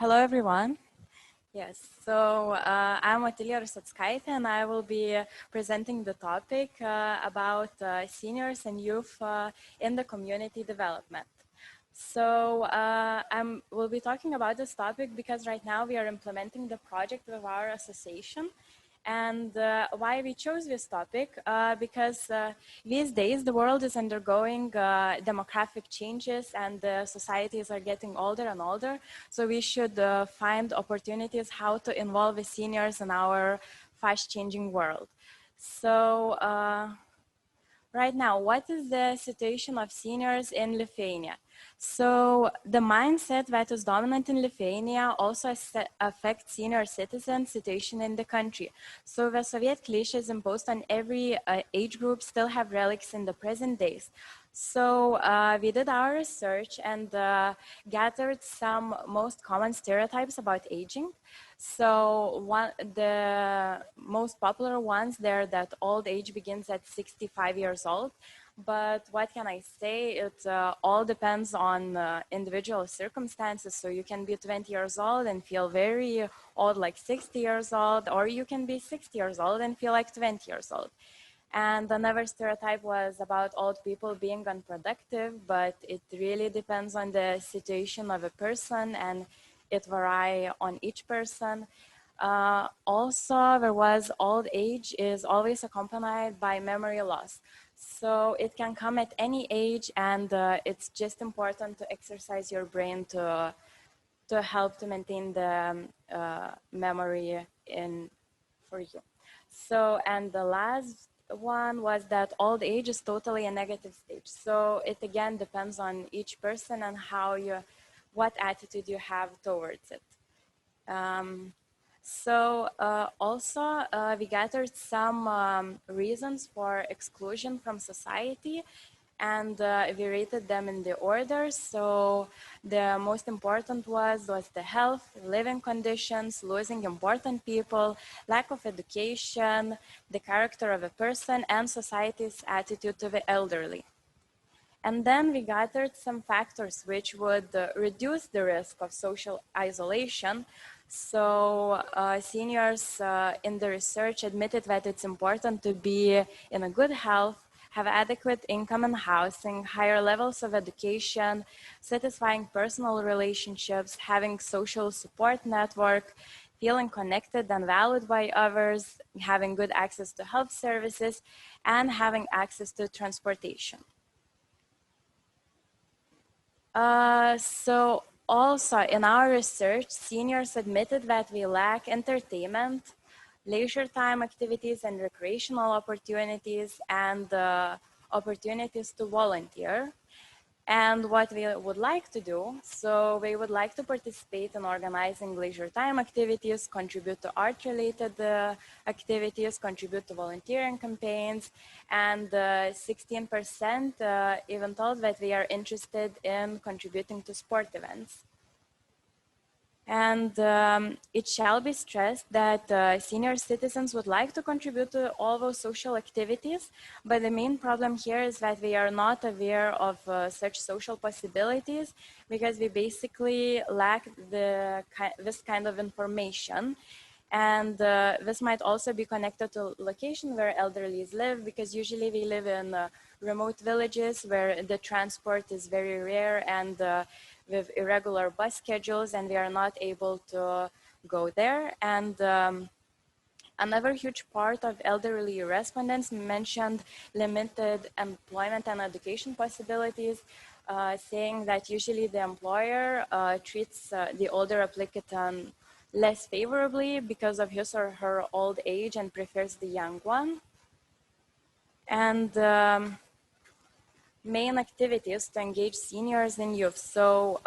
Hello, everyone. Yes, so I'm Otilija Ruseckaitė, and I will be presenting the topic about seniors and youth in the community development. So we'll be talking about this topic because right now we are implementing the project with our association. And why we chose this topic? Because these days the world is undergoing demographic changes and societies are getting older and older. So we should find opportunities how to involve the seniors in our fast changing world. So right now, what is the situation of seniors in Lithuania? So the mindset that is dominant in Lithuania also affects senior citizens' situation in the country. So the Soviet cliches imposed on every age group still have relics in the present days. So we did our research and gathered some most common stereotypes about aging. So the most popular ones there that old age begins at 65 years old. But what can I say? It all depends on individual circumstances. So you can be 20 years old and feel very old, like 60 years old, or you can be 60 years old and feel like 20 years old. And another stereotype was about old people being unproductive, but it really depends on the situation of a person and it varies on each person. Also, there was old age is always accompanied by memory loss. So it can come at any age, and it's just important to exercise your brain to help to maintain the memory for you. So, and the last one was that old age is totally a negative stage. So it again depends on each person and what attitude you have towards it. Also, we gathered some reasons for exclusion from society, and we rated them in the order. So the most important was the health, living conditions, losing important people, lack of education, the character of a person, and society's attitude to the elderly. And then we gathered some factors which would reduce the risk of social isolation. So seniors in the research admitted that it's important to be in a good health, have adequate income and housing, higher levels of education, satisfying personal relationships, having social support network, feeling connected and valued by others, having good access to health services, and having access to transportation. So also in our research, seniors admitted that we lack entertainment, leisure time activities and recreational opportunities, and opportunities to volunteer. And what we would like to do, so we would like to participate in organizing leisure time activities, contribute to art-related activities, contribute to volunteering campaigns, and 16% even told that they are interested in contributing to sport events. And it shall be stressed that senior citizens would like to contribute to all those social activities, but the main problem here is that we are not aware of such social possibilities because we basically lack this kind of information. And this might also be connected to location where elderlies live, because usually we live in remote villages where the transport is very rare and with irregular bus schedules, and we are not able to go there. And another huge part of elderly respondents mentioned limited employment and education possibilities, saying that usually the employer treats the older applicant less favorably because of his or her old age and prefers the young one. And main activities to engage seniors and youth. So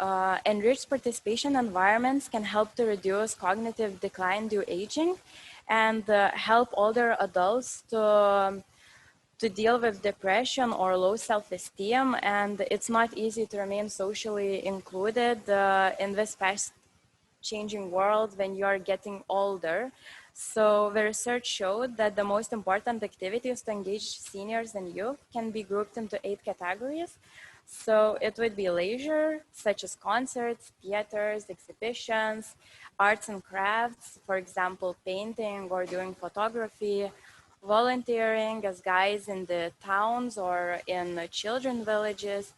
enriched participation environments can help to reduce cognitive decline due aging and help older adults to deal with depression or low self-esteem. And it's not easy to remain socially included in this fast changing world when you are getting older. So the research showed that the most important activities to engage seniors and youth can be grouped into 8 categories. So it would be leisure, such as concerts, theaters, exhibitions, arts and crafts, for example, painting or doing photography, volunteering as guides in the towns or in children villages,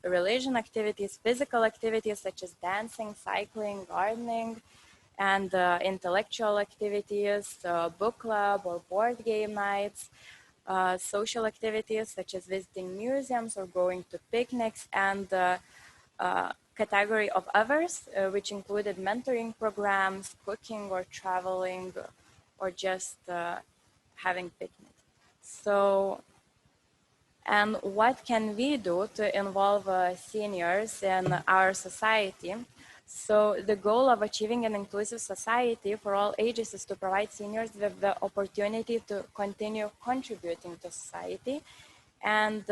religion activities, physical activities such as dancing, cycling, gardening, and intellectual activities, book club or board game nights, social activities such as visiting museums or going to picnics, and category of others, which included mentoring programs, cooking or traveling, or just having picnics. So, and what can we do to involve seniors in our society? So the goal of achieving an inclusive society for all ages is to provide seniors with the opportunity to continue contributing to society. And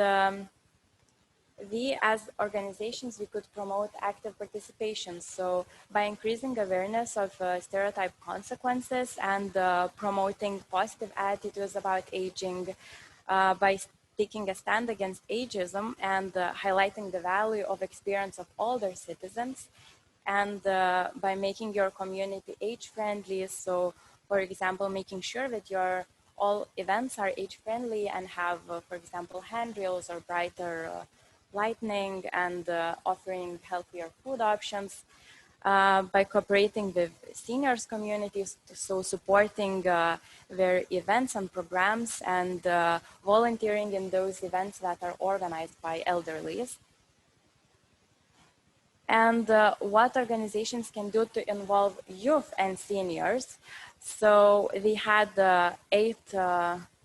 we as organizations, we could promote active participation. So by increasing awareness of stereotype consequences and promoting positive attitudes about aging, by taking a stand against ageism and highlighting the value of experience of older citizens, and by making your community age-friendly. So, for example, making sure that your all events are age-friendly and have, for example, handrails or brighter lighting, and offering healthier food options. By cooperating with seniors communities, so supporting their events and programs, and volunteering in those events that are organized by elderlies. And what organizations can do to involve youth and seniors. So we had 8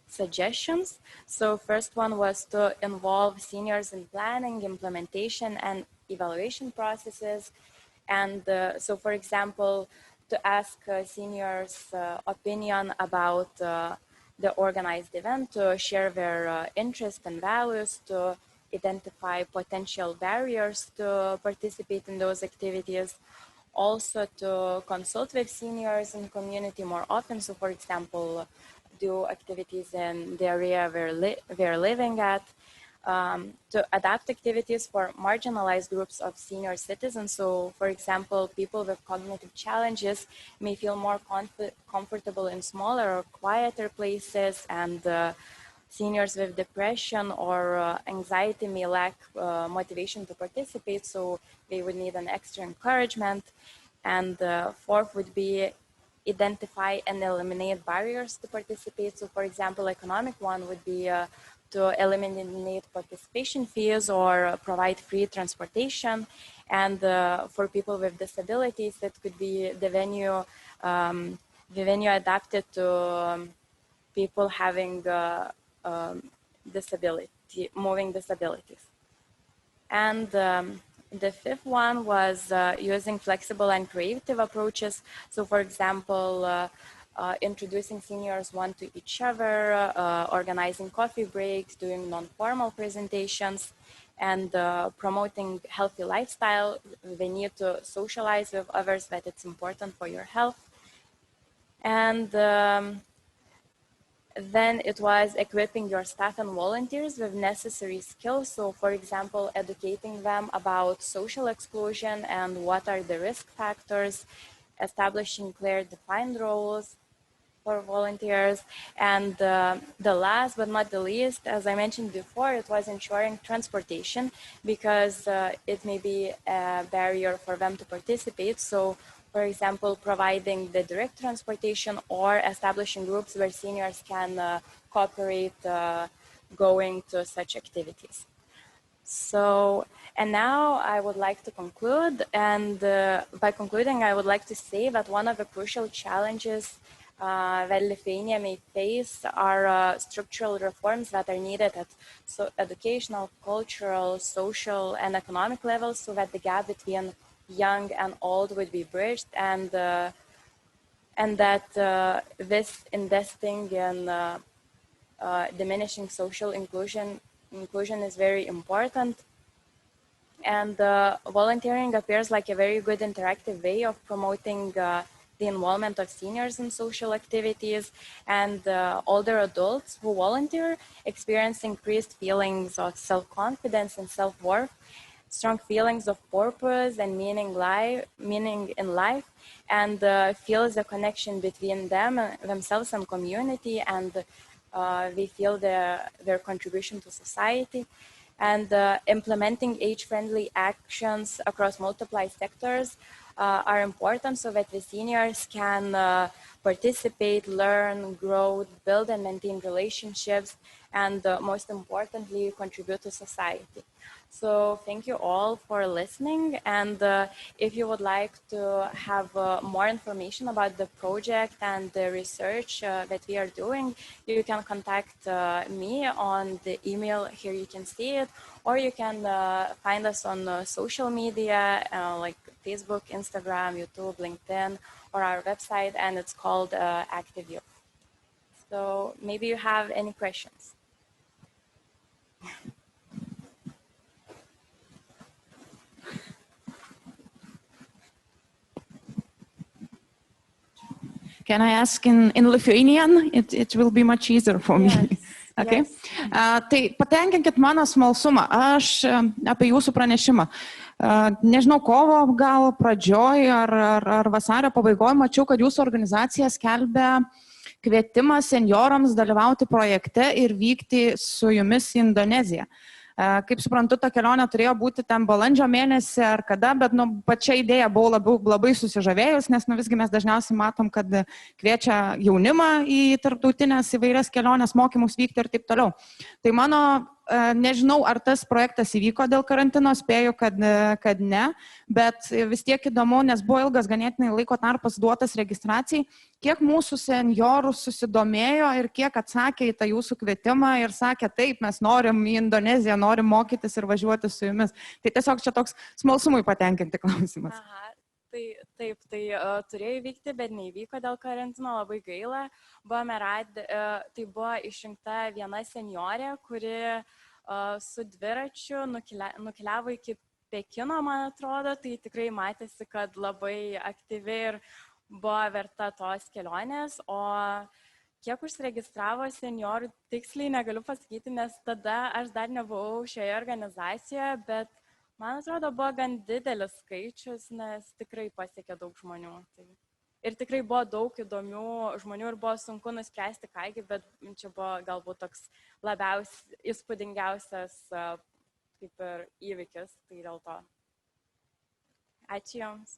suggestions. So first one was to involve seniors in planning, implementation, and evaluation processes. And so, for example, to ask seniors' opinion about the organized event, to share their interests and values, to identify potential barriers to participate in those activities, also to consult with seniors in the community more often. So, for example, do activities in the area they're living at, to adapt activities for marginalized groups of senior citizens. So, for example, people with cognitive challenges may feel more comfortable in smaller or quieter places, and seniors with depression or anxiety may lack motivation to participate, so they would need an extra encouragement. And fourth would be identify and eliminate barriers to participate. So, for example, economic one would be to eliminate participation fees or provide free transportation. And for people with disabilities, that could be the venue adapted to people having moving disabilities. And the fifth one was using flexible and creative approaches. So, for example, introducing seniors one to each other, organizing coffee breaks, doing non-formal presentations, and promoting healthy lifestyle. They need to socialize with others, that it's important for your health. And then it was equipping your staff and volunteers with necessary skills. So, for example, educating them about social exclusion and what are the risk factors, establishing clear defined roles for volunteers. And the last but not the least, as I mentioned before, it was ensuring transportation, because it may be a barrier for them to participate. So, for example, providing the direct transportation or establishing groups where seniors can cooperate going to such activities. So, and now I would like to conclude. And by concluding, I would like to say that one of the crucial challenges that Lithuania may face are structural reforms that are needed at educational, cultural, social, and economic levels, so that the gap between young and old would be bridged, and that this investing in diminishing social inclusion is very important. And volunteering appears like a very good interactive way of promoting the involvement of seniors in social activities, and older adults who volunteer experience increased feelings of self-confidence and self-worth, strong feelings of purpose and meaning in life, and feels a connection between themselves and community, and they feel their contribution to society. And implementing age-friendly actions across multiple sectors are important so that the seniors can participate, learn, grow, build and maintain relationships, and most importantly, contribute to society. So thank you all for listening, and if you would like to have more information about the project and the research that we are doing, you can contact me on the email, here you can see it, or you can find us on social media like Facebook, Instagram, YouTube, LinkedIn, or our website, and it's called Active Youth. So maybe you have any questions. Can I ask in Lithuanian? It will be much easier for me. Yes. Okay. Yes. Tai patenkinkit mano smalsumą. Aš apie jūsų pranešimą. Nežinau, kovo gal pradžioj ar vasario pabaigoje mačiau, kad jūsų organizacija skelbia kvietimą senjorams dalyvauti projekte ir vykti su jumis į Indoneziją. Kaip suprantu, ta kelionė turėjo būti ten balandžio mėnesį ar kada, bet pačia idėja buvau labai susižavėjus, nes visgi mes dažniausiai matom, kad kviečia jaunimą į tarptautinės įvairias kelionės, mokymus vykti ir taip toliau. Tai mano, nežinau, ar tas projektas įvyko dėl karantino, spėju, kad ne, bet vis tiek įdomu, nes buvo ilgas ganėtinai laiko tarpas duotas registracijai, kiek mūsų senjorų susidomėjo ir kiek atsakė į tą jūsų kvietimą ir sakė, taip, mes norim į Indoneziją, norim mokytis ir važiuoti su jumis. Tai tiesiog čia toks smalsumui patenkinti klausimas. Aha. Tai turėjo įvykti, bet neįvyko dėl karantino, labai gaila. Tai buvo išrinkta viena senjorė, kuri su dviračiu nukeliavo iki Pekino, man atrodo, tai tikrai matėsi, kad labai aktyvi ir buvo verta tos kelionės, o kiek užsiregistravo senjorų, tiksliai negaliu pasakyti, nes tada aš dar nebuvau šioje organizacijoje, bet man atrodo, buvo gan didelis skaičius, nes tikrai pasiekė daug žmonių. Ir tikrai buvo daug įdomių žmonių ir buvo sunku nuspręsti kągi, bet čia buvo galbūt toks labiausiai įspūdingiausias kaip ir įvykis, tai dėl to. Ačiū Jums.